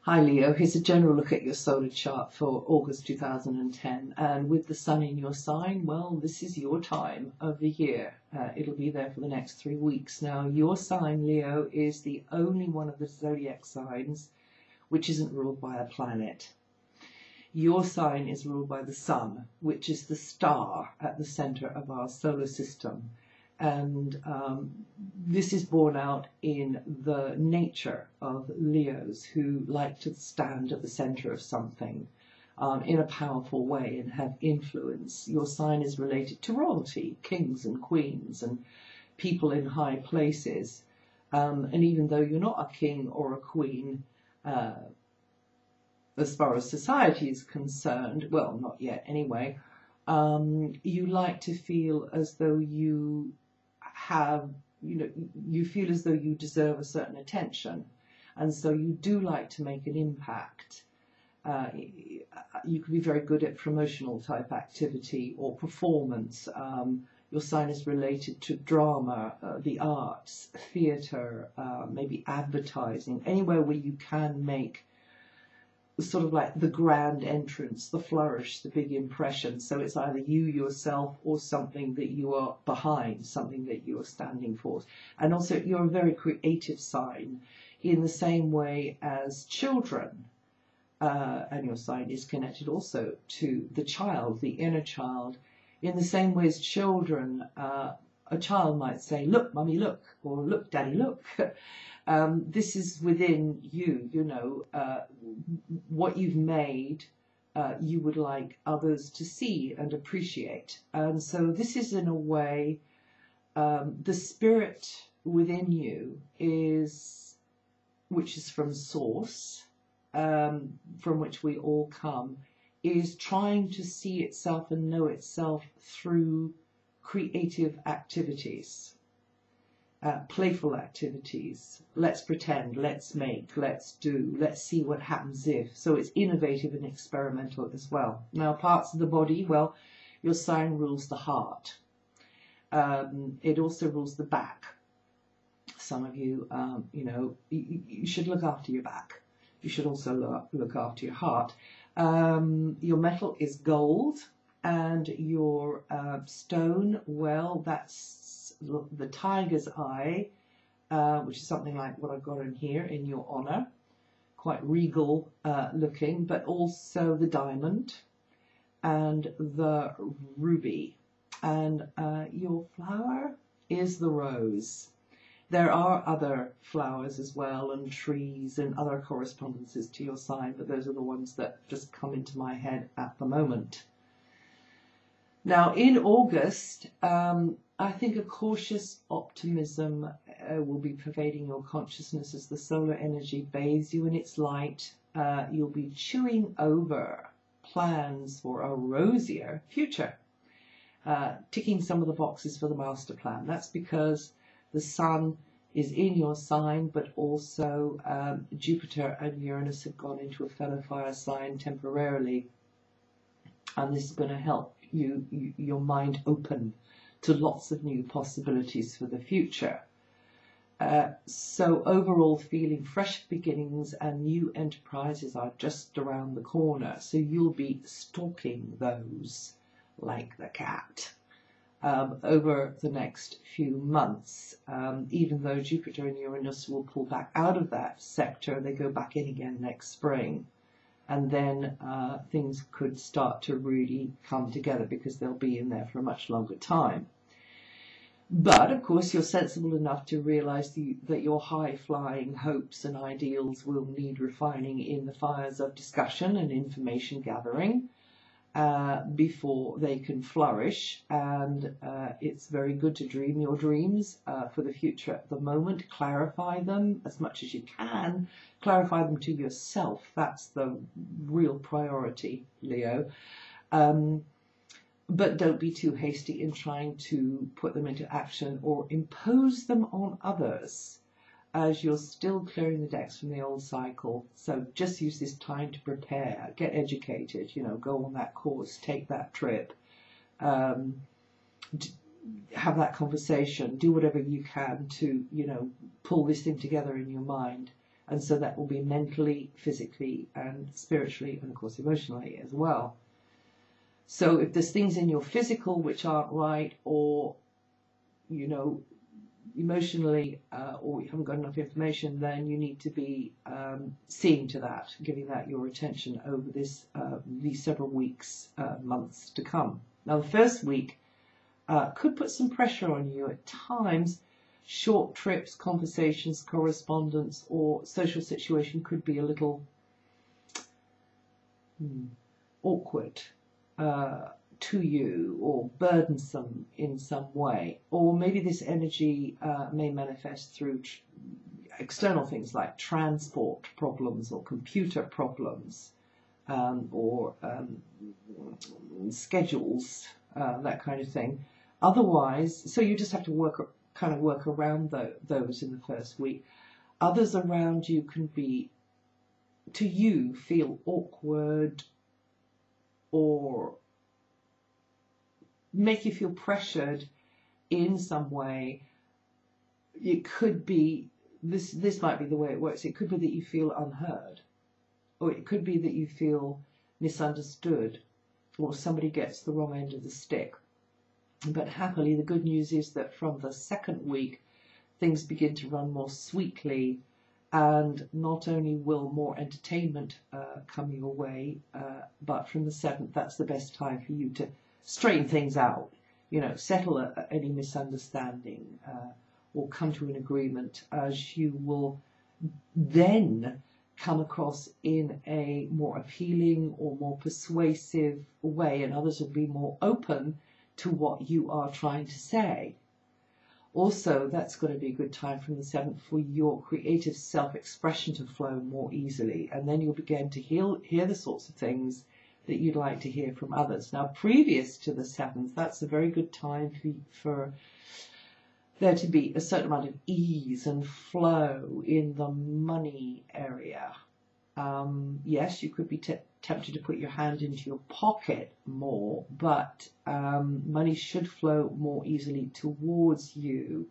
Hi Leo, here's a general look at your solar chart for August 2010, and with the sun in your sign, well, this is your time of the year. It'll be there for the next 3 weeks. Now, your sign, Leo, is the only one of the zodiac signs which isn't ruled by a planet. Your sign is ruled by the sun, which is the star at the center of our solar system. And this is borne out in the nature of Leos, who like to stand at the center of something in a powerful way and have influence. Your sign is related to royalty, kings and queens and people in high places. And even though you're not a king or a queen, as far as society is concerned, well, not yet anyway, you like to feel as though you have, you feel as though you deserve a certain attention, and so you do like to make an impact. You can be very good at promotional type activity or performance. Your sign is related to drama, the arts, theatre, maybe advertising, anywhere where you can make sort of like the grand entrance, the flourish, the big impression. So it's either you yourself or something that you are behind, something that you are standing for. And also you're a very creative sign in the same way as children. And your sign is connected also to the child, the inner child. In the same way as children, a child might say, "Look, mummy, look," or "Look, daddy, look." This is within you, what you've made, you would like others to see and appreciate. And so this is, in a way, the spirit within you is, which is from source, from which we all come, is trying to see itself and know itself through creative activities. Playful activities. Let's pretend, let's make, let's do, let's see what happens if. So it's innovative and experimental as well. Now, parts of the body, well, your sign rules the heart. It also rules the back. Some of you, you should look after your back. You should also look after your heart. Your metal is gold, and your stone, well, that's the tiger's eye, which is something like what I've got in here, in your honor, quite regal looking, but also the diamond and the ruby. And your flower is the rose. There are other flowers as well, and trees and other correspondences to your sign, but those are the ones that just come into my head at the moment. Now, in August, I think a cautious optimism will be pervading your consciousness as the solar energy bathes you in its light. You'll be chewing over plans for a rosier future, ticking some of the boxes for the master plan. That's because the sun is in your sign, but also Jupiter and Uranus have gone into a fellow fire sign temporarily, and this is going to help your mind open to lots of new possibilities for the future. So overall, feeling fresh beginnings and new enterprises are just around the corner. So you'll be stalking those like the cat over the next few months. Even though Jupiter and Uranus will pull back out of that sector, they go back in again next spring. And then things could start to really come together because they'll be in there for a much longer time. But, of course, you're sensible enough to realize that your high-flying hopes and ideals will need refining in the fires of discussion and information gathering before they can flourish. And it's very good to dream your dreams for the future at the moment. Clarify them as much as you can. Clarify them to yourself. That's the real priority, Leo. But don't be too hasty in trying to put them into action or impose them on others, as you're still clearing the decks from the old cycle. So just use this time to prepare, get educated, go on that course, take that trip, have that conversation, do whatever you can to, pull this thing together in your mind And so that will be mentally, physically, and spiritually, and of course emotionally as well. So if there's things in your physical which aren't right, or, you know, emotionally, or you haven't got enough information, then you need to be seeing to that, giving that your attention over these several weeks, months to come. Now, the first week could put some pressure on you at times. Short trips, conversations, correspondence, or social situation could be a little awkward to you, or burdensome in some way. Or maybe this energy may manifest through external things like transport problems or computer problems, or schedules, that kind of thing. Otherwise, so you just have to work around those in the first week. Others around you can be, to you, feel awkward or make you feel pressured in some way. It could be, this might be the way it works, it could be that you feel unheard, or it could be that you feel misunderstood, or somebody gets the wrong end of the stick. But happily, the good news is that from the second week, things begin to run more sweetly, and not only will more entertainment come your way, but from the 7th, that's the best time for you to straighten things out, you know, settle any misunderstanding, or come to an agreement, as you will then come across in a more appealing or more persuasive way, and others will be more open to what you are trying to say. Also, that's going to be a good time from the 7th for your creative self-expression to flow more easily, and then you'll begin to hear the sorts of things that you'd like to hear from others. Now, previous to the 7th, that's a very good time for there to be a certain amount of ease and flow in the money area. Yes, you could be tempted to put your hand into your pocket more, but money should flow more easily towards you.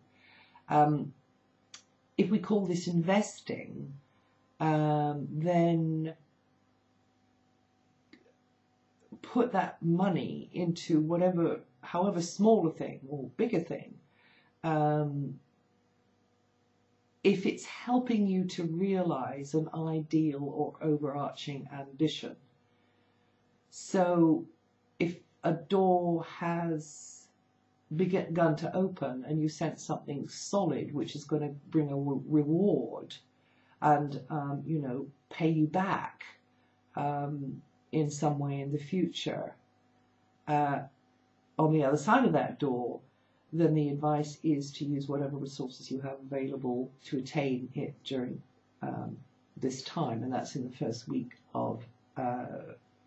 If we call this investing, then put that money into however small a thing or bigger thing, if it's helping you to realize an ideal or overarching ambition. So if a door has begun to open and you sense something solid which is going to bring a reward and you know, pay you back in some way in the future, on the other side of that door, then the advice is to use whatever resources you have available to attain it during this time, and that's in the first week of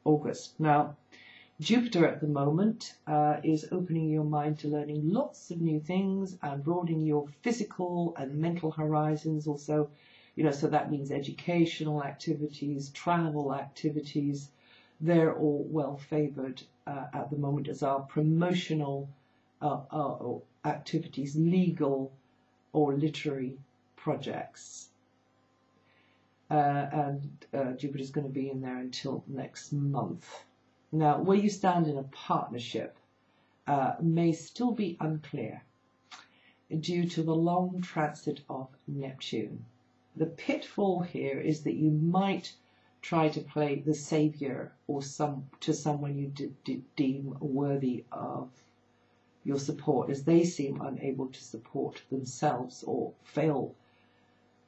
August. Now, Jupiter at the moment is opening your mind to learning lots of new things and broadening your physical and mental horizons also. You know, so that means educational activities, travel activities. They're all well favored at the moment, as are promotional activities, legal or literary projects. And Jupiter's going to be in there until next month. Now, where you stand in a partnership may still be unclear due to the long transit of Neptune. The pitfall here is that you might try to play the savior or to someone you deem worthy of your support, as they seem unable to support themselves or fail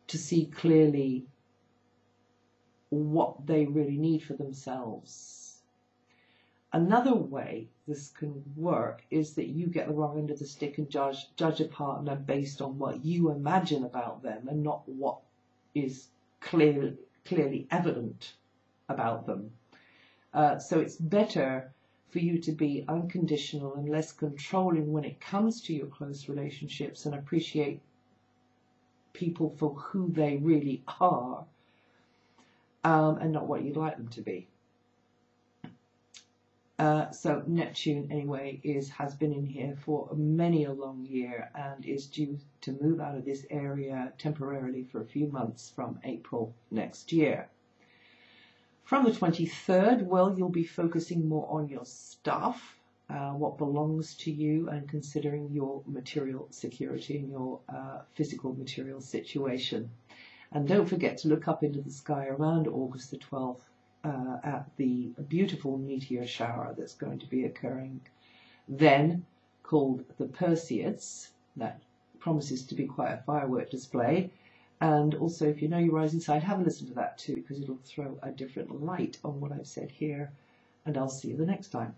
to see clearly what they really need for themselves. Another way this can work is that you get the wrong end of the stick and judge a partner based on what you imagine about them and not what is clearly evident about them. So it's better for you to be unconditional and less controlling when it comes to your close relationships, and appreciate people for who they really are, and not what you'd like them to be. So Neptune, anyway, has been in here for many a long year and is due to move out of this area temporarily for a few months from April next year. From the 23rd, well, you'll be focusing more on your stuff, what belongs to you, and considering your material security and your physical material situation. And don't forget to look up into the sky around August the 12th at the beautiful meteor shower that's going to be occurring then, called the Perseids. That promises to be quite a firework display. And also, if you know your rising sign, have a listen to that too, because it'll throw a different light on what I've said here. And I'll see you the next time.